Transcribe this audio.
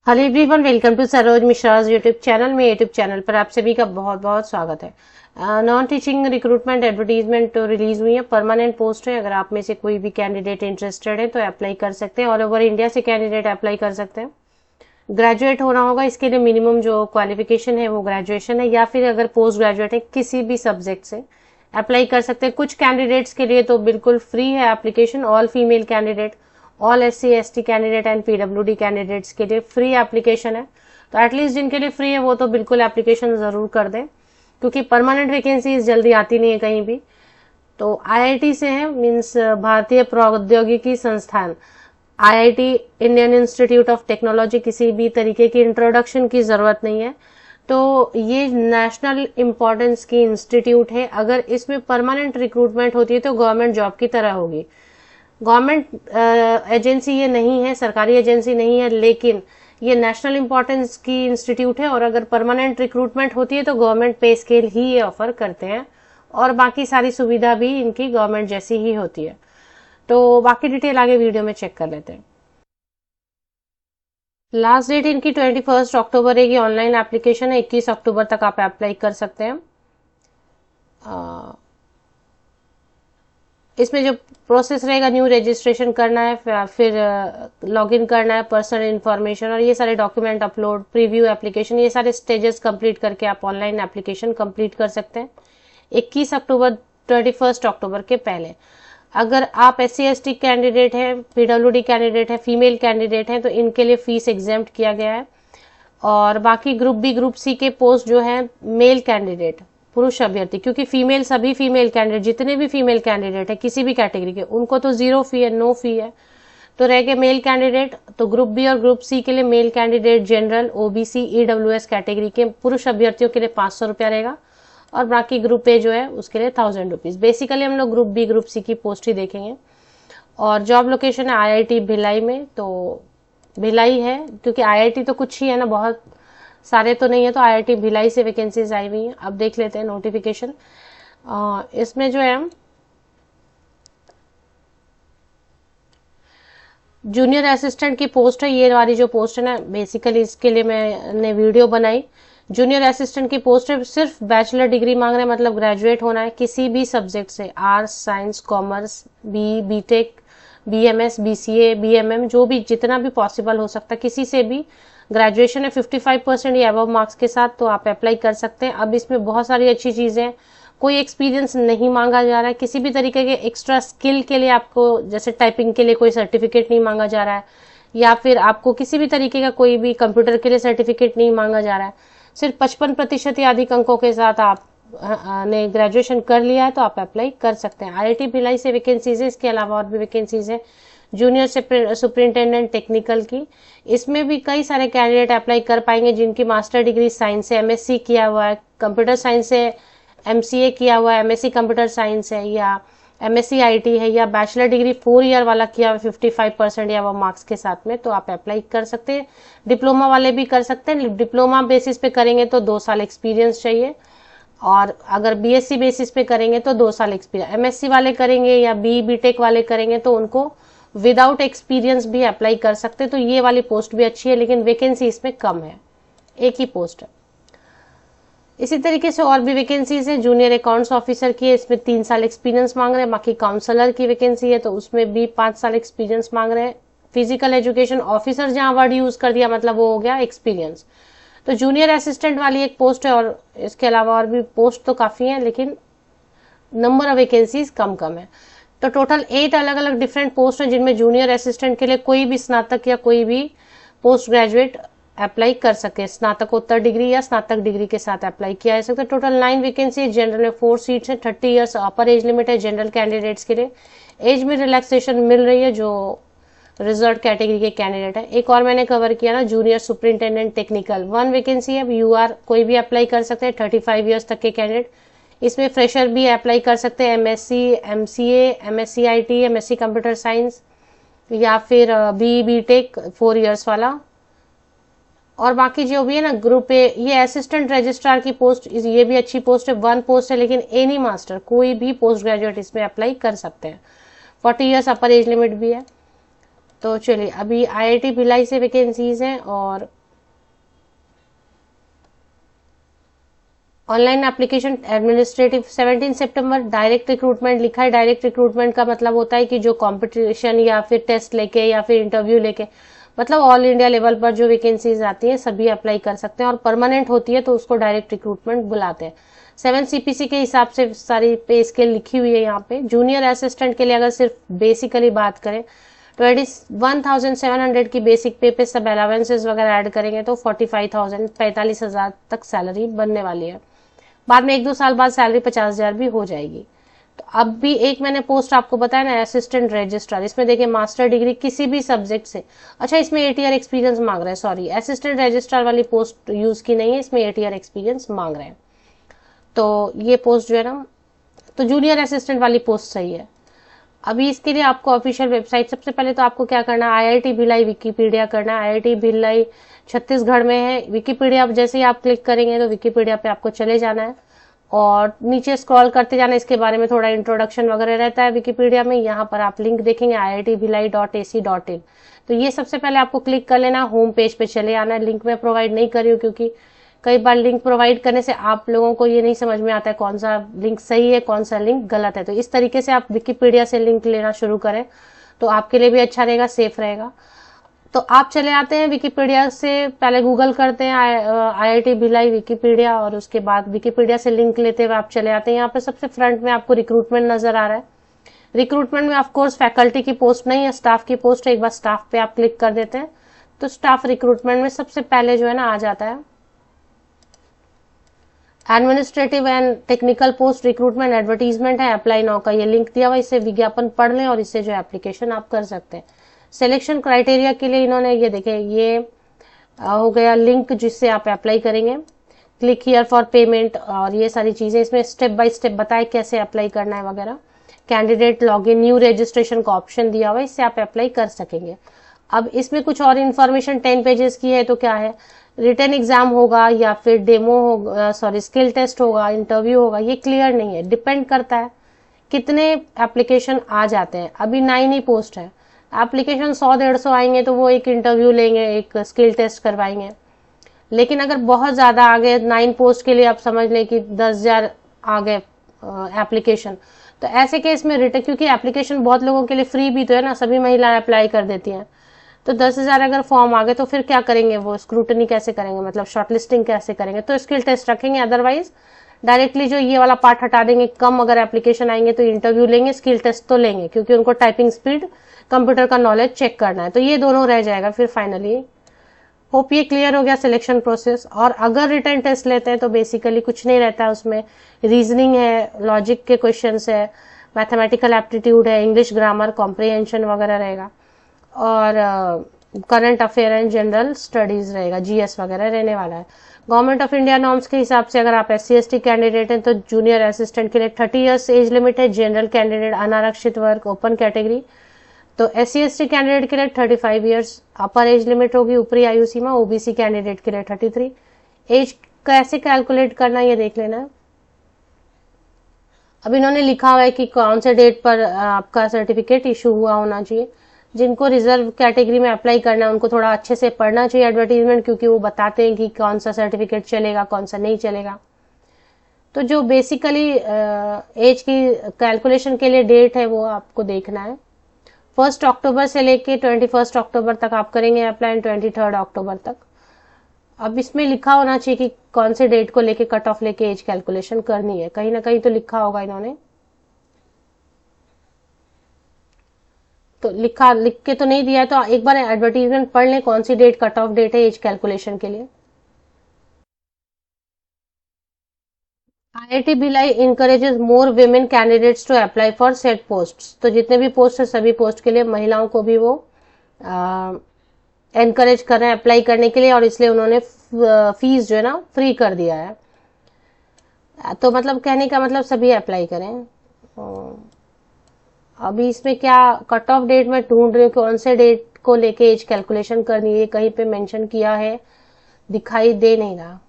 Hello everyone, welcome to Saroj Mishra's YouTube channel. में YouTube channel पर आप सभी का बहुत बहुत स्वागत है। Non teaching recruitment advertisement release हुई है, परमानेंट पोस्ट है। अगर आप में से कोई भी कैंडिडेट इंटरेस्टेड है तो अप्लाई कर सकते हैं। ऑल ओवर इंडिया से कैंडिडेट अप्लाई कर सकते हैं। ग्रेजुएट होना होगा, इसके लिए मिनिमम जो क्वालिफिकेशन है वो ग्रेजुएशन है, या फिर अगर पोस्ट ग्रेजुएट है किसी भी सब्जेक्ट से अप्लाई कर सकते हैं। कुछ कैंडिडेट्स के लिए तो बिल्कुल फ्री है application. All female candidate, all SC ST candidate and PWD candidates के लिए फ्री एप्लीकेशन है। तो एटलीस्ट जिनके लिए फ्री है वो तो बिल्कुल एप्लीकेशन जरूर कर दें, क्योंकि परमानेंट वैकेंसीज जल्दी आती नहीं है कहीं भी। तो IIT से है, मीन्स भारतीय प्रौद्योगिकी संस्थान, IIT Indian institute of technology. किसी भी तरीके की इंट्रोडक्शन की जरूरत नहीं है। तो ये नेशनल इंपॉर्टेंस की इंस्टीट्यूट है। अगर इसमें परमानेंट रिक्रूटमेंट होती है तो गवर्नमेंट जॉब की तरह होगी। गवर्नमेंट एजेंसी ये नहीं है, सरकारी एजेंसी नहीं है, लेकिन ये नेशनल इंपॉर्टेंस की इंस्टीट्यूट है। और अगर परमानेंट रिक्रूटमेंट होती है तो गवर्नमेंट पे स्केल ही ये ऑफर करते हैं, और बाकी सारी सुविधा भी इनकी गवर्नमेंट जैसी ही होती है। तो बाकी डिटेल आगे वीडियो में चेक कर लेते हैं। लास्ट डेट इनकी 21 अक्टूबर है। ये ऑनलाइन एप्लीकेशन है, 21 अक्टूबर तक आप अप्लाई कर सकते हैं। इसमें जो प्रोसेस रहेगा, न्यू रजिस्ट्रेशन करना है, फिर लॉगिन करना है, पर्सनल इन्फॉर्मेशन और ये सारे डॉक्यूमेंट अपलोड, प्रीव्यू एप्लीकेशन, ये सारे स्टेजेस कंप्लीट करके आप ऑनलाइन एप्लीकेशन कंप्लीट कर सकते हैं 21 अक्टूबर 21 अक्टूबर के पहले। अगर आप SC ST कैंडिडेट है, PWD कैंडिडेट है, फीमेल कैंडिडेट है, तो इनके लिए फीस एग्जेम्प्ट किया गया है। और बाकी ग्रुप B ग्रुप C के पोस्ट जो है, मेल कैंडिडेट, पुरुष अभ्यर्थी, क्योंकि फीमेल सभी फीमेल कैंडिडेट, जितने भी फीमेल कैंडिडेट है किसी भी कैटेगरी के, उनको तो 0 फी है, नो फी है। तो रह गए मेल कैंडिडेट। तो ग्रुप B और ग्रुप C के लिए male candidate general, OBC, EWS category के पुरुष अभ्यर्थियों के लिए 500 रुपया रहेगा, और बाकी ग्रुप A जो है उसके लिए 1000 रुपीज। बेसिकली हम लोग ग्रुप B ग्रुप C की पोस्ट ही देखेंगे। और जॉब लोकेशन है IIT भिलाई में। तो भिलाई है, क्योंकि IIT तो कुछ ही है ना, बहुत सारे तो नहीं है, तो IIT भिलाई से वैकेंसीज आई हुई हैं। अब देख लेते हैं नोटिफिकेशन। इसमें जो है जूनियर असिस्टेंट की पोस्ट है। ये वाली जो पोस्ट है ना, बेसिकली इसके लिए मैंने वीडियो बनाई। जूनियर असिस्टेंट की पोस्ट है, सिर्फ बैचलर डिग्री मांग रहे हैं, मतलब ग्रेजुएट होना है किसी भी सब्जेक्ट से, arts, science, commerce, BTech, BMS, BCA, BMM, जो भी जितना भी पॉसिबल हो सकता है, किसी से भी ग्रेजुएशन है 55% या अबव मार्क्स के साथ, तो आप अप्लाई कर सकते हैं। अब इसमें बहुत सारी अच्छी चीजें हैं। कोई एक्सपीरियंस नहीं मांगा जा रहा है, किसी भी तरीके के एक्स्ट्रा स्किल के लिए आपको, जैसे टाइपिंग के लिए कोई सर्टिफिकेट नहीं मांगा जा रहा है, या फिर आपको किसी भी तरीके का कोई भी कंप्यूटर के लिए सर्टिफिकेट नहीं मांगा जा रहा है। सिर्फ 55% या अधिक अंकों के साथ आप ने ग्रेजुएशन कर लिया है तो आप अप्लाई कर सकते हैं। IIT भिलाई से वैकेंसीज है। इसके अलावा और भी वैकेंसीज है जूनियर सुपरिंटेंडेंट टेक्निकल की। इसमें भी कई सारे कैंडिडेट अप्लाई कर पाएंगे जिनकी मास्टर डिग्री साइंस से, MSc किया हुआ है, कंप्यूटर साइंस से MCA किया हुआ है, MSc कंप्यूटर साइंस है, या MSc IT है, या बैचलर डिग्री 4 ईयर वाला किया हुआ 55% या वो मार्क्स के साथ में, तो आप अप्लाई कर सकते हैं। डिप्लोमा वाले भी कर सकते हैं। डिप्लोमा बेसिस पे करेंगे तो 2 साल एक्सपीरियंस चाहिए, और अगर BSc बेसिस पे करेंगे तो 2 साल एक्सपीरियंस। MSc वाले करेंगे या BTech वाले करेंगे तो उनको विदाउट एक्सपीरियंस भी अप्लाई कर सकते। तो ये वाली पोस्ट भी अच्छी है, लेकिन वैकेंसी इसमें कम है, एक ही पोस्ट है। इसी तरीके से और भी वैकेंसीज है। जूनियर अकाउंट्स ऑफिसर की है, इसमें 3 साल एक्सपीरियंस मांग रहे हैं। बाकी काउंसलर की वैकेंसी है, तो उसमें भी 5 साल एक्सपीरियंस मांग रहे हैं। फिजिकल एजुकेशन ऑफिसर जहां वर्ड यूज कर दिया, मतलब वो हो गया एक्सपीरियंस। तो जूनियर असिस्टेंट वाली एक पोस्ट है, और इसके अलावा और भी पोस्ट तो काफी है, लेकिन नंबर ऑफ वैकेंसीज कम है। तो टोटल 8 अलग अलग डिफरेंट पोस्ट हैं, जिनमें जूनियर असिस्टेंट के लिए कोई भी स्नातक या कोई भी पोस्ट ग्रेजुएट अप्लाई कर सके। स्नातकोत्तर डिग्री या स्नातक डिग्री के साथ अप्लाई किया जा सकता है। टोटल 9 वैकेंसी है। जनरल में 4 सीट्स है। 30 ईयर्स अपर एज लिमिट है जनरल कैंडिडेट्स के लिए। एज में रिलैक्सेशन मिल रही है जो रिजर्व कैटेगरी के कैंडिडेट है। एक और मैंने कवर किया ना, जूनियर सुपरिंटेंडेंट टेक्निकल, 1 वैकेंसी है। UR कोई भी अप्लाई कर सकते हैं, 35 ईयर्स तक के कैंडिडेट। इसमें फ्रेशर भी अप्लाई कर सकते हैं, MSc, MCA, MSc IT, MSc computer science, या फिर BTech 4 ईयर्स वाला। और बाकी जो भी है ना ग्रुप ए, ये असिस्टेंट रजिस्ट्रार की पोस्ट, ये भी अच्छी पोस्ट है। 1 पोस्ट है, लेकिन एनी मास्टर, कोई भी पोस्ट ग्रेजुएट इसमें अप्लाई कर सकते हैं। 40 ईयर्स अपर एज लिमिट भी है। तो चलिए, अभी IIT भिलाई से वैकेंसीज हैं, और ऑनलाइन एप्लीकेशन एडमिनिस्ट्रेटिव 17 सितंबर। डायरेक्ट रिक्रूटमेंट लिखा है। डायरेक्ट रिक्रूटमेंट का मतलब होता है कि जो कंपटीशन या फिर टेस्ट लेके या फिर इंटरव्यू लेके, मतलब ऑल इंडिया लेवल पर जो वैकेंसीज आती है सभी अप्लाई कर सकते हैं और परमानेंट होती है तो उसको डायरेक्ट रिक्रूटमेंट बुलाते हैं। 7 CPC के हिसाब से सारी पे स्केल लिखी हुई है यहाँ पे। जूनियर असिस्टेंट के लिए अगर सिर्फ बेसिकली बात करें 21,700 की बेसिक पे पे सब अलावेंसेज वगैरह ऐड करेंगे तो 45,000 45,000 तक सैलरी बनने वाली है। बाद में 1-2 साल बाद सैलरी 50,000 भी हो जाएगी। तो अब भी एक मैंने पोस्ट आपको बताया ना असिस्टेंट रजिस्ट्रार, इसमें देखिए मास्टर डिग्री किसी भी सब्जेक्ट से। अच्छा इसमें 8 ईयर एक्सपीरियंस मांग रहे हैं, सॉरी असिस्टेंट रजिस्ट्रार वाली पोस्ट यूज की नहीं है, इसमें 8 ईयर एक्सपीरियंस मांग रहे हैं। तो ये पोस्ट जो है ना, तो जूनियर असिस्टेंट वाली पोस्ट सही है। अभी इसके लिए आपको ऑफिशियल वेबसाइट, सबसे पहले तो आपको क्या करना है, IIT भिलाई विकिपीडिया करना है। IIT भिलाई छत्तीसगढ़ में है। विकिपीडिया जैसे ही आप क्लिक करेंगे तो विकिपीडिया पे आपको चले जाना है और नीचे स्क्रॉल करते जाना। इसके बारे में थोड़ा इंट्रोडक्शन वगैरह रहता है विकिपीडिया में। यहाँ पर आप लिंक देखेंगे iitbhilai.ac.in, तो ये सबसे पहले आपको क्लिक कर लेना, होम पेज पे चले आना है। लिंक मैं प्रोवाइड नहीं कर रही हूँ क्योंकि कई बार लिंक प्रोवाइड करने से आप लोगों को ये नहीं समझ में आता है कौन सा लिंक सही है कौन सा लिंक गलत है। तो इस तरीके से आप विकिपीडिया से लिंक लेना शुरू करें तो आपके लिए भी अच्छा रहेगा, सेफ रहेगा। तो आप चले आते हैं विकिपीडिया से, पहले गूगल करते हैं IIT भिलाई विकिपीडिया और उसके बाद विकिपीडिया से लिंक लेते हुए आप चले आते हैं। यहाँ पे सबसे फ्रंट में आपको रिक्रूटमेंट नजर आ रहा है। रिक्रूटमेंट में ऑफकोर्स फैकल्टी की पोस्ट नहीं है, स्टाफ की पोस्ट है। एक बार स्टाफ पे आप क्लिक कर देते हैं तो स्टाफ रिक्रूटमेंट में सबसे पहले जो है ना आ जाता है administrative and technical post recruitment advertisement है। अप्लाई नाउ का ये लिंक दिया हुआ, इससे विज्ञापन पढ़ लें और इससे जो एप्लीकेशन आप कर सकते हैं। सिलेक्शन क्राइटेरिया के लिए इन्होंने ये देखे, ये हो गया लिंक जिससे आप अप्लाई करेंगे। क्लिक हियर फॉर पेमेंट और ये सारी चीजें इसमें स्टेप बाय स्टेप बताए कैसे अप्लाई करना है वगैरह। कैंडिडेट लॉगिन न्यू रजिस्ट्रेशन का ऑप्शन दिया हुआ है, इससे आप अप्लाई कर सकेंगे। अब इसमें कुछ और इन्फॉर्मेशन 10 पेजेस की है, तो क्या है, रिटन एग्जाम होगा या फिर डेमो होगा, सॉरी स्किल टेस्ट होगा, इंटरव्यू होगा, ये क्लियर नहीं है। डिपेंड करता है कितने एप्लीकेशन आ जाते हैं। अभी 9 ही पोस्ट है, एप्लीकेशन 100-150 आएंगे तो वो एक इंटरव्यू लेंगे, एक स्किल टेस्ट करवाएंगे। लेकिन अगर बहुत ज्यादा आ गए 9 पोस्ट के लिए, आप समझ लें कि 10,000 आ गए एप्लीकेशन, तो ऐसे केस में रिटन, क्योंकि एप्लीकेशन बहुत लोगों के लिए फ्री भी तो है ना, सभी महिलाएं अप्लाई कर देती हैं, तो 10,000 अगर फॉर्म आ गए तो फिर क्या करेंगे, वो स्क्रूटनी कैसे करेंगे, मतलब शॉर्टलिस्टिंग कैसे करेंगे। तो स्किल टेस्ट रखेंगे, अदरवाइज डायरेक्टली जो ये वाला पार्ट हटा देंगे। कम अगर एप्लीकेशन आएंगे तो इंटरव्यू लेंगे, स्किल टेस्ट तो लेंगे क्योंकि उनको टाइपिंग स्पीड, कंप्यूटर का नॉलेज चेक करना है। तो ये दोनों रह जाएगा फिर फाइनली। होप ये क्लियर हो गया सिलेक्शन प्रोसेस। और अगर रिटन टेस्ट लेते हैं तो बेसिकली कुछ नहीं रहता है उसमें, रीजनिंग है, लॉजिक के क्वेश्चंस है, मैथमेटिकल एप्टीट्यूड है, इंग्लिश ग्रामर कॉम्प्रिहेंशन वगैरह रहेगा और current affair and general studies रहेगा, GS वगैरह रहने वाला है। गवर्नमेंट ऑफ इंडिया नॉर्म्स के हिसाब से अगर आप SC/ST कैंडिडेट हैं तो जूनियर असिस्टेंट के लिए 30 ईयर्स एज लिमिट है। जनरल कैंडिडेट, अनारक्षित वर्ग, ओपन कैटेगरी, तो SC/ST कैंडिडेट के लिए 35 ईयर्स अपर एज लिमिट होगी, ऊपरी आयु सीमा। OBC कैंडिडेट के लिए 33। एज कैसे कैलकुलेट करना ये देख लेना। अब इन्होंने लिखा हुआ है कि कौन से डेट पर आपका सर्टिफिकेट इशू हुआ होना चाहिए। जिनको रिजर्व कैटेगरी में अप्लाई करना है उनको थोड़ा अच्छे से पढ़ना चाहिए एडवर्टीजमेंट, क्योंकि वो बताते हैं कि कौन सा सर्टिफिकेट चलेगा कौन सा नहीं चलेगा। तो जो बेसिकली एज की कैलकुलेशन के लिए डेट है वो आपको देखना है। 1 अक्टूबर से लेके 21 अक्टूबर तक आप करेंगे अप्लाई, 23 अक्टूबर तक। अब इसमें लिखा होना चाहिए कि कौन से डेट को लेके कट ऑफ लेके एज कैलकुलेशन करनी है, कहीं ना कहीं तो लिखा होगा इन्होंने। तो लिख के तो नहीं दिया है, तो एक बार एडवर्टीजमेंट पढ़ लें कौन सी डेट कट ऑफ डेट है एज कैलकुलेशन के लिए। IIT Bhilai encourages more women candidates to apply for set posts. तो जितने भी पोस्ट है सभी पोस्ट के लिए महिलाओं को भी वो एनकरेज कर रहे हैं अप्लाई करने के लिए, और इसलिए उन्होंने फीस जो है ना फ्री कर दिया है। तो मतलब कहने का मतलब सभी अप्लाई करें। अभी इसमें क्या कट ऑफ डेट में ढूंढ रही हूँ, कौन से डेट को लेके एज कैलकुलेशन करनी है, कहीं पे मेंशन किया है, दिखाई दे नहीं रहा।